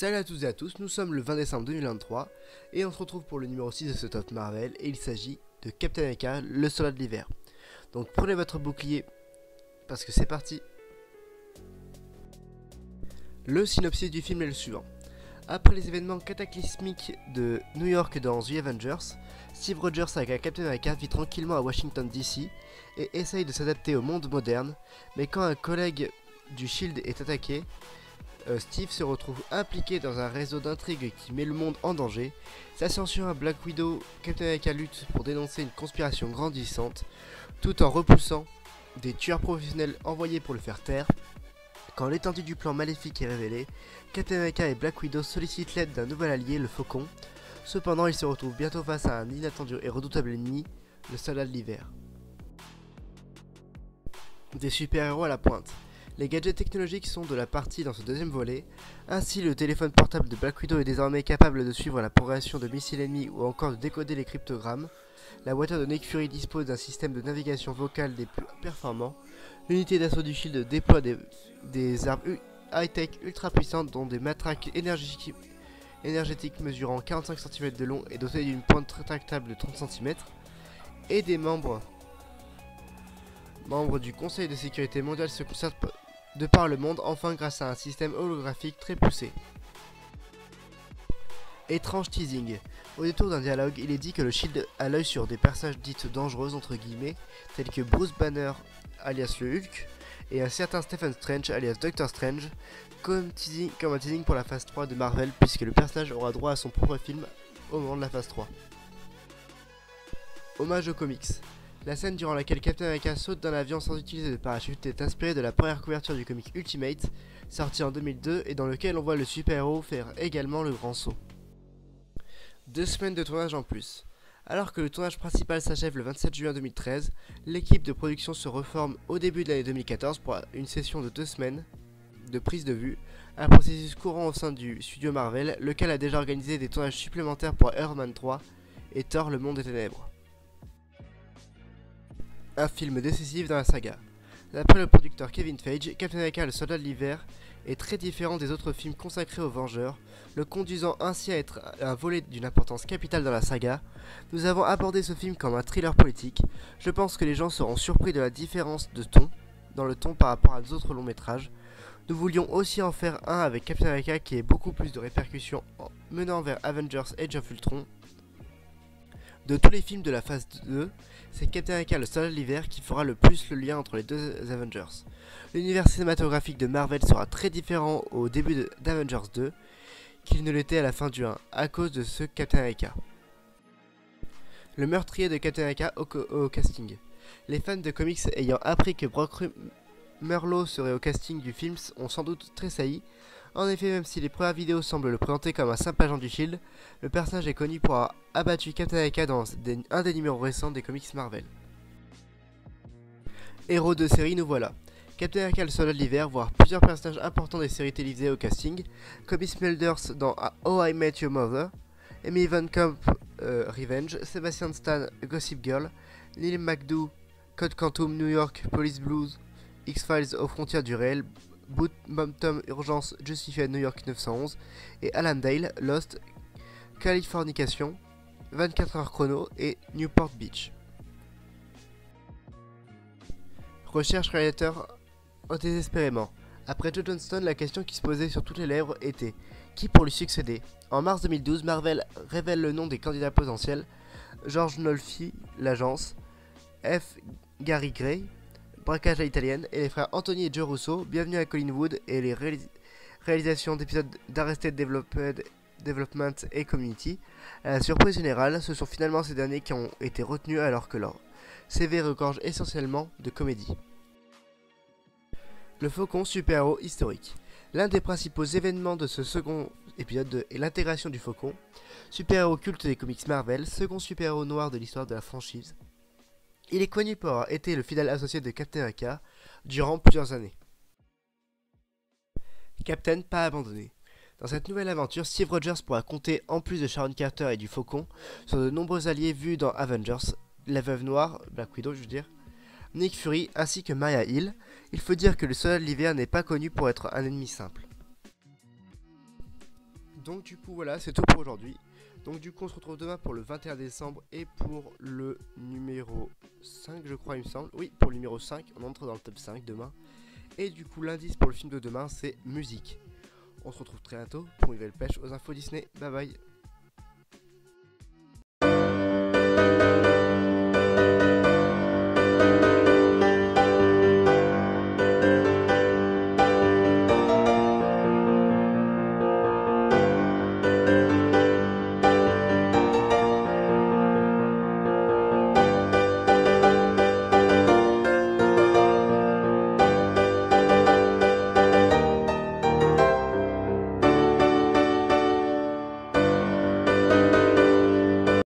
Salut à toutes et à tous, nous sommes le 20 décembre 2023 et on se retrouve pour le numéro 6 de ce top Marvel et il s'agit de Captain America, le soldat de l'hiver. Donc prenez votre bouclier parce que c'est parti. Le synopsis du film est le suivant. Après les événements cataclysmiques de New York dans The Avengers, Steve Rogers avec Captain America vit tranquillement à Washington DC et essaye de s'adapter au monde moderne, mais quand un collègue du Shield est attaqué, Steve se retrouve impliqué dans un réseau d'intrigues qui met le monde en danger. S'ascension à Black Widow, Captain America lutte pour dénoncer une conspiration grandissante, tout en repoussant des tueurs professionnels envoyés pour le faire taire. Quand l'étendue du plan maléfique est révélée, Captain America et Black Widow sollicitent l'aide d'un nouvel allié, le Faucon. Cependant, ils se retrouvent bientôt face à un inattendu et redoutable ennemi, le soldat de l'hiver. Des super-héros à la pointe. Les gadgets technologiques sont de la partie dans ce deuxième volet. Ainsi, le téléphone portable de Black Widow est désormais capable de suivre la progression de missiles ennemis ou encore de décoder les cryptogrammes. La voiture de Nick Fury dispose d'un système de navigation vocale des plus performants. L'unité d'assaut du Shield déploie des armes high-tech ultra puissantes dont des matraques énergétiques mesurant 45 cm de long et dotées d'une pointe rétractable de 30 cm. Et des membres du Conseil de sécurité mondiale se concertent de par le monde, enfin grâce à un système holographique très poussé. Étrange teasing. Au détour d'un dialogue, il est dit que le Shield a l'œil sur des personnages dites dangereuses entre guillemets, tels que Bruce Banner alias le Hulk et un certain Stephen Strange alias Doctor Strange, comme un teasing pour la phase 3 de Marvel, puisque le personnage aura droit à son propre film au moment de la phase 3. Hommage aux comics. La scène durant laquelle Captain America saute d'un avion sans utiliser de parachute est inspirée de la première couverture du comic Ultimate, sorti en 2002 et dans lequel on voit le super-héros faire également le grand saut. 2 semaines de tournage en plus. Alors que le tournage principal s'achève le 27 juin 2013, l'équipe de production se reforme au début de l'année 2014 pour une session de 2 semaines de prise de vue, un processus courant au sein du studio Marvel, lequel a déjà organisé des tournages supplémentaires pour Iron Man 3 et Thor le monde des ténèbres. Un film décisif dans la saga. D'après le producteur Kevin Feige, Captain America le soldat de l'hiver est très différent des autres films consacrés aux Vengeurs, le conduisant ainsi à être un volet d'une importance capitale dans la saga. Nous avons abordé ce film comme un thriller politique. Je pense que les gens seront surpris de la différence de ton, dans le ton par rapport à nos autres longs métrages. Nous voulions aussi en faire un avec Captain America qui ait beaucoup plus de répercussions menant vers Avengers Age of Ultron. De tous les films de la phase 2, c'est Captain America le soldat de l'hiver qui fera le plus le lien entre les deux Avengers. L'univers cinématographique de Marvel sera très différent au début d'Avengers 2 qu'il ne l'était à la fin du 1 à cause de ce Captain America. Le meurtrier de Captain America au casting. Les fans de comics ayant appris que Brock Merlo serait au casting du film ont sans doute tressailli. En effet, même si les premières vidéos semblent le présenter comme un simple agent du Shield, le personnage est connu pour avoir abattu Captain America dans un des numéros récents des comics Marvel. Héros de série, nous voilà. Captain America le soldat de l'hiver, voire plusieurs personnages importants des séries télévisées au casting, Cobie Smulders dans How I Met Your Mother, Amy Van Camp Revenge, Sebastian Stan Gossip Girl, Neil McDougall Code Quantum New York Police Blues, X-Files aux frontières du réel, Tom Urgence Justified New York 911 et Alan Dale, Lost, Californication, 24 heures chrono et Newport Beach. Recherche réalisateur désespérément. Après Joe Johnston, la question qui se posait sur toutes les lèvres était qui pour lui succéder. En mars 2012, Marvel révèle le nom des candidats potentiels: George Nolfi, l'agence, F. Gary Gray, braquage à l'italienne, et les frères Anthony et Joe Russo, bienvenue à Collinwood, et les réalisations d'épisodes d'Arrested Development et Community. À la surprise générale, ce sont finalement ces derniers qui ont été retenus alors que leur CV regorge essentiellement de comédie. Le Faucon, super-héros historique. L'un des principaux événements de ce second épisode est l'intégration du Faucon, super-héros culte des comics Marvel, second super-héros noir de l'histoire de la franchise. Il est connu pour avoir été le fidèle associé de Captain America durant plusieurs années. Captain pas abandonné. Dans cette nouvelle aventure, Steve Rogers pourra compter, en plus de Sharon Carter et du Faucon, sur de nombreux alliés vus dans Avengers, la Veuve Noire, Black Widow je veux dire, Nick Fury ainsi que Maria Hill. Il faut dire que le soldat de l'hiver n'est pas connu pour être un ennemi simple. Donc du coup voilà, c'est tout pour aujourd'hui. Donc du coup on se retrouve demain pour le 21 décembre et pour le numéro 5 je crois il me semble. Oui, pour le numéro 5, on entre dans le top 5 demain. Et du coup l'indice pour le film de demain c'est musique. On se retrouve très bientôt pour une nouvelle pêche aux infos Disney. Bye bye.